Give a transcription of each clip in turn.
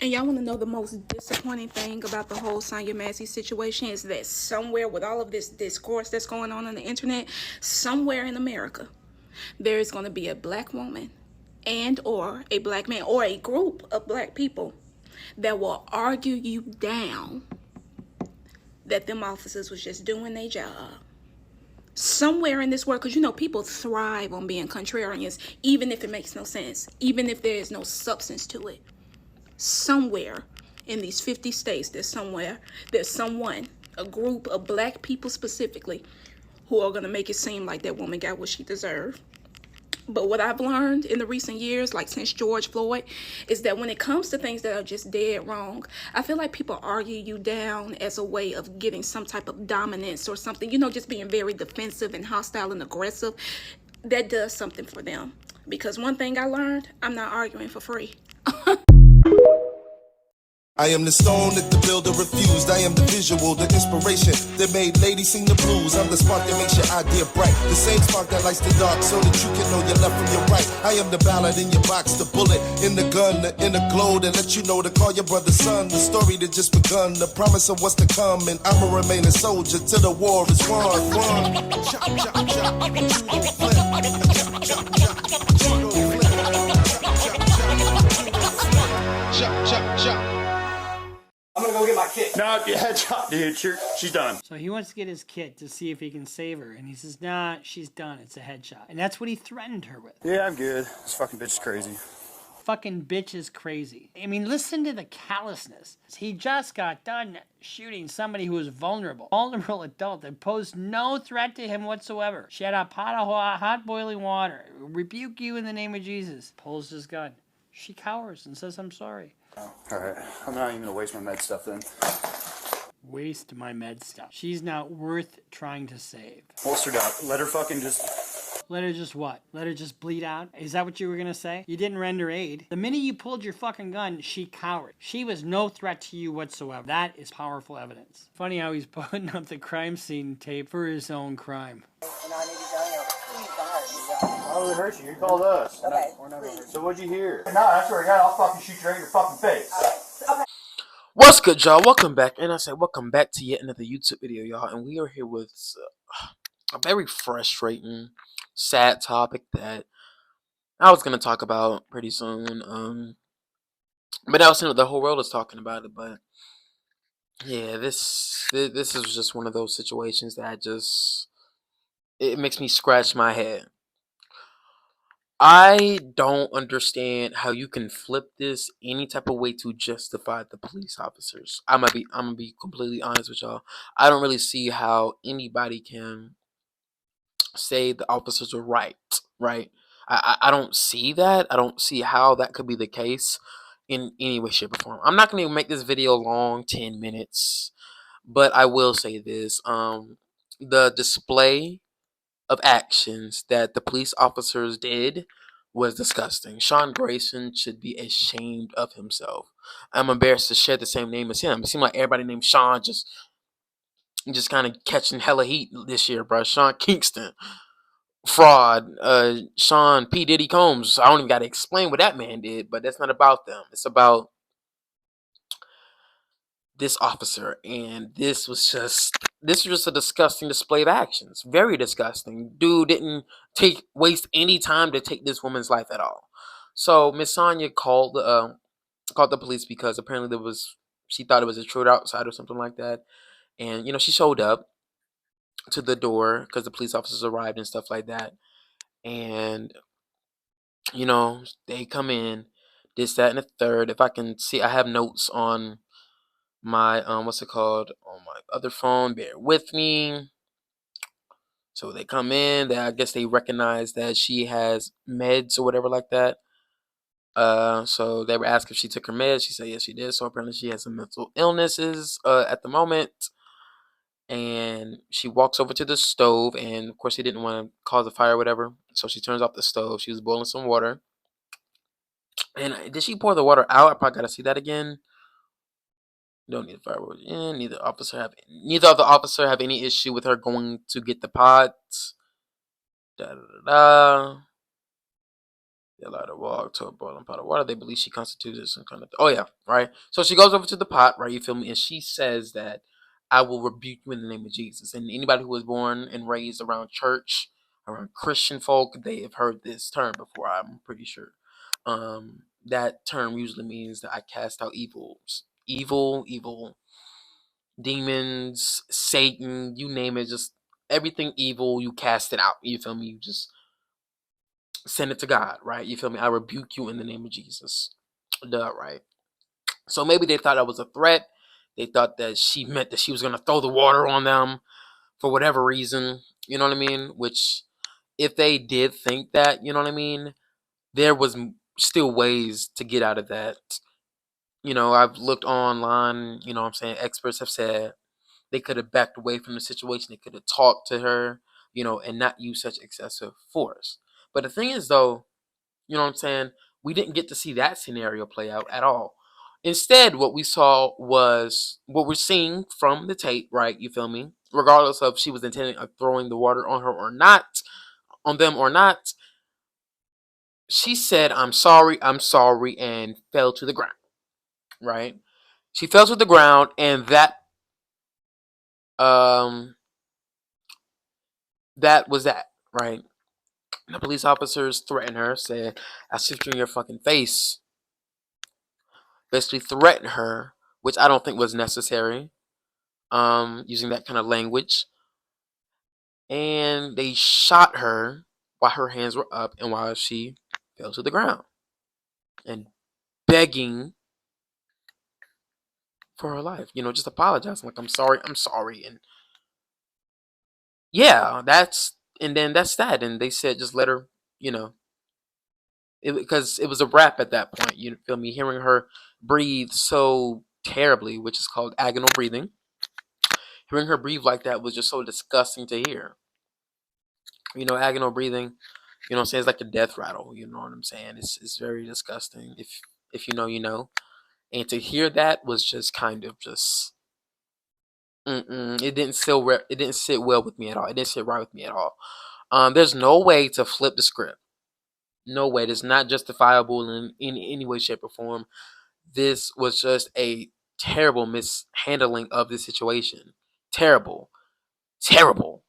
And y'all want to know the most disappointing thing about the whole Sonya Massey situation is that somewhere with all of this discourse that's going on the internet, somewhere in America, there is going to be a black woman and or a black man or a group of black people that will argue you down that them officers was just doing their job. Somewhere in this world, because you know people thrive on being contrarians, even if it makes no sense, even if there is no substance to it. Somewhere in these 50 states, there's someone, a group of black people specifically, who are going to make it seem like that woman got what she deserved. But what I've learned in the recent years, like since George Floyd, is that when it comes to things that are just dead wrong, I feel like people argue you down as a way of getting some type of dominance or something, just being very defensive and hostile and aggressive. That does something for them. Because one thing I learned, I'm not arguing for free. I am the stone that the builder refused. I am the visual, the inspiration that made ladies sing the blues. I'm the spark that makes your idea bright. The same spark that lights the dark so that you can know your left from your right. I am the ballad in your box, the bullet in the gun, the inner glow that let you know to call your brother son. The story that just begun, the promise of what's to come. And I'ma remain a soldier till the war is won. Chop, chop, chop, you don't flip. Chop, chop, chop, you don't flip. Chop, chop, chop. I'm gonna go get my kit. No, headshot, dude. She's done. So he wants to get his kit to see if he can save her. And he says, nah, she's done. It's a headshot. And that's what he threatened her with. Yeah, I'm good. This fucking bitch is crazy. Fucking bitch is crazy. I mean, listen to the callousness. He just got done shooting somebody who was vulnerable. Vulnerable adult that posed no threat to him whatsoever. She had a pot of hot boiling water. Rebuke you in the name of Jesus. Pulls his gun. She cowers and says, I'm sorry. Oh, alright. I'm not even gonna waste my med stuff then. Waste my med stuff. She's not worth trying to save. Holstered up. Let her fucking just... Let her just what? Let her just bleed out? Is that what you were gonna say? You didn't render aid. The minute you pulled your fucking gun, she cowered. She was no threat to you whatsoever. That is powerful evidence. Funny how he's putting up the crime scene tape for his own crime. Why would it hurt you? You called us. Okay. So what'd you hear? No, I swear to God, I'll fucking shoot you right in your fucking face. Okay. What's good, y'all? Welcome back. And I say welcome back to yet another YouTube video, y'all. And we are here with a very frustrating, sad topic that I was going to talk about pretty soon. But I was saying the whole world is talking about it. But yeah, this is just one of those situations that it makes me scratch my head. I don't understand how you can flip this any type of way to justify the police officers. I'm gonna be completely honest with y'all. I don't really see how anybody can say the officers are right. Right? I don't see that. I don't see how that could be the case in any way, shape, or form. I'm not gonna make this video long, 10 minutes, but I will say this. The display of actions that the police officers did was disgusting. Sean Grayson should be ashamed of himself. I'm embarrassed to share the same name as him. It seemed like everybody named Sean just kind of catching hella heat this year, bro. Sean Kingston, fraud. Sean P. Diddy Combs. I don't even got to explain what that man did, but that's not about them. It's about this officer, and this was just a disgusting display of actions. Very disgusting. Dude didn't waste any time to take this woman's life at all. So Miss Sonya called the police because apparently she thought it was a intruder outside or something like that, and she showed up to the door because the police officers arrived and stuff like that, and they come in, this, that, and the third. If I can see, I have notes on my on my other phone. Bear with me. So they come in, I guess they recognize that she has meds or whatever like that. So they were asked if she took her meds. She said yes, she did. So apparently she has some mental illnesses at the moment. And she walks over to the stove, and of course he didn't want to cause a fire or whatever. So she turns off the stove. She was boiling some water. And did she pour the water out? I probably gotta see that again. Don't need a firewood. Neither of the officer have any issue with her going to get the pots. Da da da da. They allow her to walk to a boiling pot of water. They believe she constituted some kind of. Oh yeah, right. So she goes over to the pot, right? You feel me? And she says that I will rebuke you in the name of Jesus. And anybody who was born and raised around church, around Christian folk, they have heard this term before. I'm pretty sure. That term usually means that I cast out evil demons, Satan, you name it, just everything evil, you cast it out. You feel me? You just send it to God, right? You feel me? I rebuke you in the name of Jesus. Duh, right? So maybe they thought that was a threat. They thought that she meant that she was gonna throw the water on them for whatever reason. You know what I mean? Which, if they did think that, you know what I mean, there was still ways to get out of that. You know, I've looked online. You know what I'm saying? Experts have said they could have backed away from the situation. They could have talked to her, you know, and not used such excessive force. But the thing is, though, you know what I'm saying? We didn't get to see that scenario play out at all. Instead, what we saw was what we're seeing from the tape, right? You feel me? Regardless of she was intending of throwing the water on her or not, on them or not, she said, I'm sorry, and fell to the ground, right? She fell to the ground, and um that was that, right? The police officers threatened her, said, "I shoot you in your fucking face." Basically threatened her, which I don't think was necessary. Using that kind of language, and they shot her while her hands were up and while she fell to the ground, and begging for her life. You know, just apologizing, like, I'm sorry, and yeah, and then that's that. And they said just let her, you know, because it was a wrap at that point. You feel me? Hearing her breathe so terribly, which is called agonal breathing. Hearing her breathe like that was just so disgusting to hear. You know, agonal breathing. You know what I'm saying? It's like a death rattle. You know what I'm saying? It's very disgusting. If you know, you know. And to hear that was just kind of just. It didn't it didn't sit well with me at all. It didn't sit right with me at all. There's no way to flip the script. No way. It's not justifiable in any way, shape, or form. This was just a terrible mishandling of the situation. Terrible. Terrible.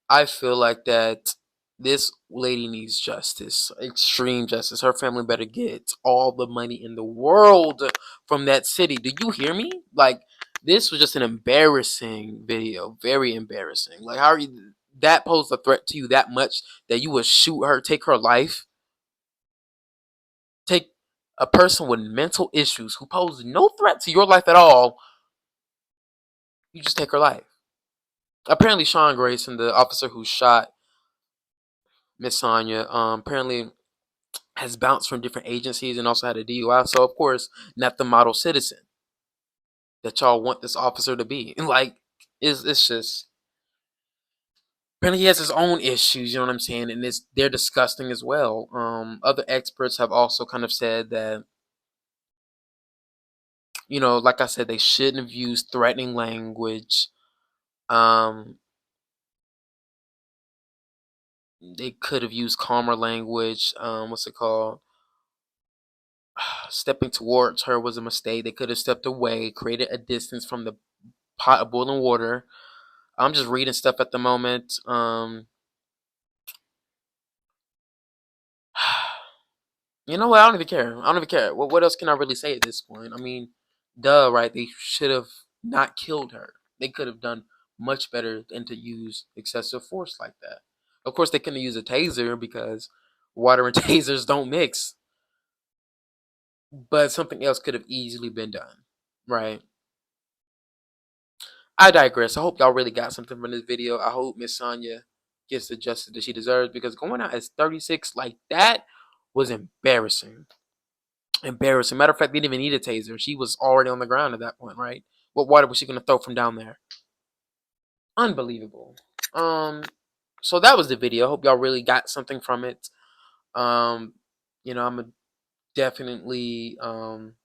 I feel like that this lady needs justice, extreme justice. Her family better get all the money in the world from that city. Do you hear me? Like, this was just an embarrassing video, very embarrassing. Like, how are you? That posed a threat to you that much that you would shoot her, take her life, take a person with mental issues who pose no threat to your life at all. You just take her life. Apparently, Sean Grayson, the officer who shot Miss Sonya, apparently has bounced from different agencies and also had a DUI. So of course, not the model citizen that y'all want this officer to be. Like, it's just apparently he has his own issues. You know what I'm saying? And they're disgusting as well. Other experts have also kind of said that, you know, like I said, they shouldn't have used threatening language. Um, they could have used calmer language. What's it called? Stepping towards her was a mistake. They could have stepped away, created a distance from the pot of boiling water. I'm just reading stuff at the moment. You know what? I don't even care. I don't even care. What else can I really say at this point? I mean, duh, right? They should have not killed her. They could have done much better than to use excessive force like that. Of course, they couldn't use a taser because water and tasers don't mix. But something else could have easily been done, right? I digress. I hope y'all really got something from this video. I hope Miss Sonya gets the justice that she deserves, because going out as 36 like that was embarrassing. Embarrassing. Matter of fact, they didn't even need a taser. She was already on the ground at that point, right? What water was she gonna throw from down there? Unbelievable. Um, so that was the video. I hope y'all really got something from it. Um, you know, I'm definitely I'm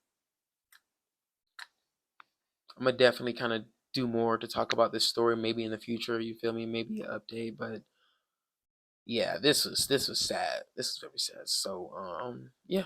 gonna definitely kind of do more to talk about this story maybe in the future. You feel me? Maybe an update, but yeah, this was sad. This is very sad. So yeah.